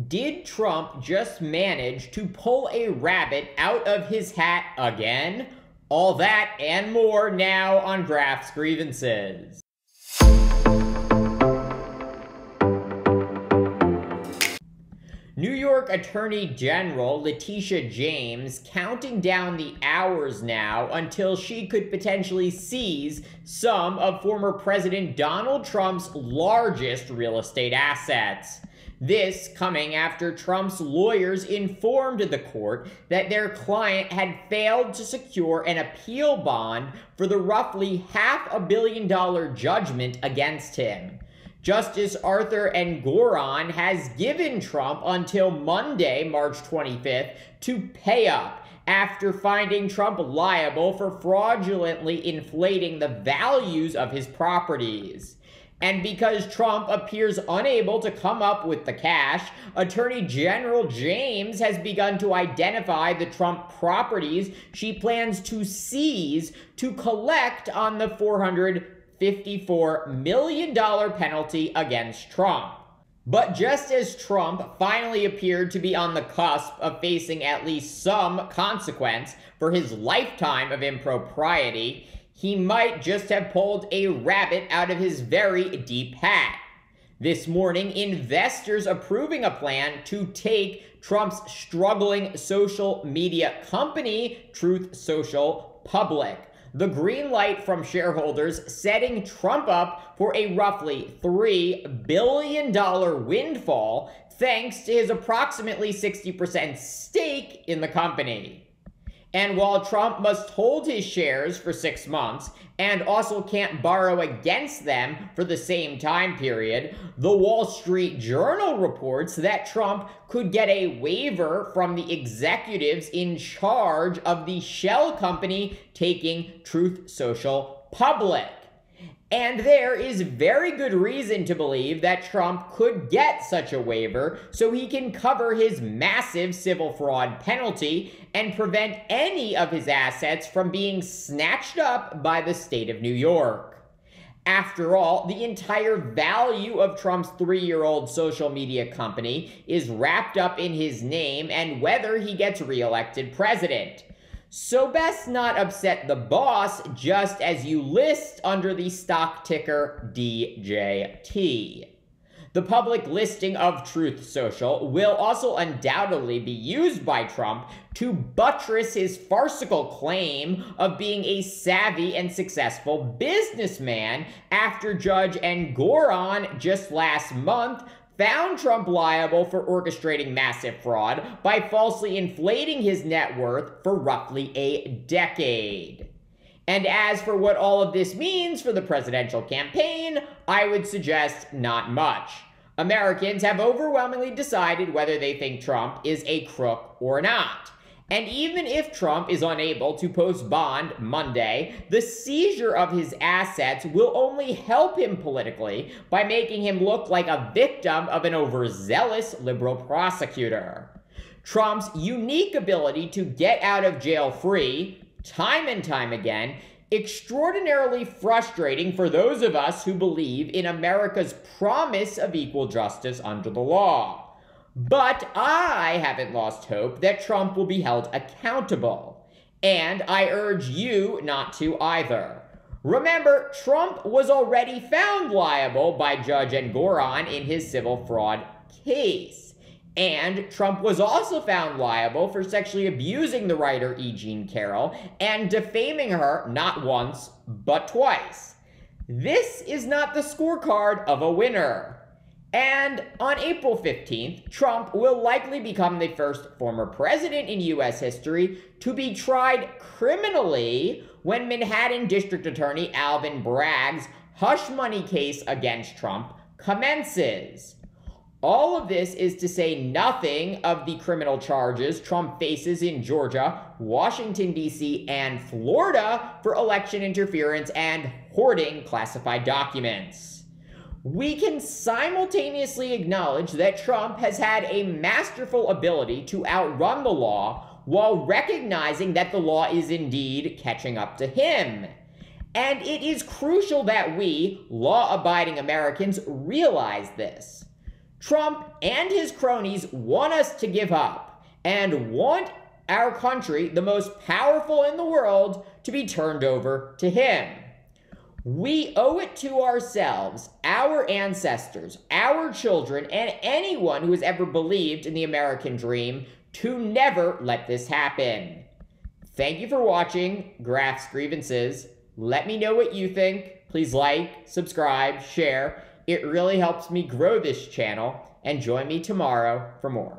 Did Trump just manage to pull a rabbit out of his hat again? All that and more now on Graph's Grievances. New York Attorney General Letitia James counting down the hours now until she could potentially seize some of former President Donald Trump's largest real estate assets. This coming after Trump's lawyers informed the court that their client had failed to secure an appeal bond for the roughly $500 million judgment against him. Justice Arthur Engoron has given Trump until Monday, March 25th, to pay up after finding Trump liable for fraudulently inflating the values of his properties. And because Trump appears unable to come up with the cash, Attorney General James has begun to identify the Trump properties she plans to seize to collect on the $454 million penalty against Trump. But just as Trump finally appeared to be on the cusp of facing at least some consequence for his lifetime of impropriety, he might just have pulled a rabbit out of his very deep hat. This morning, investors approving a plan to take Trump's struggling social media company, Truth Social, public. The green light from shareholders setting Trump up for a roughly $3 billion windfall thanks to his approximately 60% stake in the company. And while Trump must hold his shares for 6 months and also can't borrow against them for the same time period, the Wall Street Journal reports that Trump could get a waiver from the executives in charge of the shell company taking Truth Social public. And there is very good reason to believe that Trump could get such a waiver so he can cover his massive civil fraud penalty and prevent any of his assets from being snatched up by the state of New York. After all, the entire value of Trump's 3-year-old social media company is wrapped up in his name and whether he gets reelected president. So best not upset the boss just as you list under the stock ticker DJT. The public listing of Truth Social will also undoubtedly be used by Trump to buttress his farcical claim of being a savvy and successful businessman after Judge Engoron just last month found Trump liable for orchestrating massive fraud by falsely inflating his net worth for roughly a decade. And as for what all of this means for the presidential campaign, I would suggest not much. Americans have overwhelmingly decided whether they think Trump is a crook or not. And even if Trump is unable to post bond Monday, the seizure of his assets will only help him politically by making him look like a victim of an overzealous liberal prosecutor. Trump's unique ability to get out of jail free, time and time again, extraordinarily frustrating for those of us who believe in America's promise of equal justice under the law. But I haven't lost hope that Trump will be held accountable. And I urge you not to either. Remember, Trump was already found liable by Judge Engoron in his civil fraud case. And Trump was also found liable for sexually abusing the writer E. Jean Carroll and defaming her not once, but twice. This is not the scorecard of a winner. And on April 15th, Trump will likely become the first former president in U.S. history to be tried criminally when Manhattan District Attorney Alvin Bragg's hush money case against Trump commences. All of this is to say nothing of the criminal charges Trump faces in Georgia, Washington, D.C., and Florida for election interference and hoarding classified documents. We can simultaneously acknowledge that Trump has had a masterful ability to outrun the law while recognizing that the law is indeed catching up to him. And it is crucial that we, law-abiding Americans, realize this. Trump and his cronies want us to give up and want our country, the most powerful in the world, to be turned over to him. We owe it to ourselves, our ancestors, our children, and anyone who has ever believed in the American dream to never let this happen. Thank you for watching Graf's Grievances. Let me know what you think. Please like, subscribe, share. It really helps me grow this channel, and join me tomorrow for more.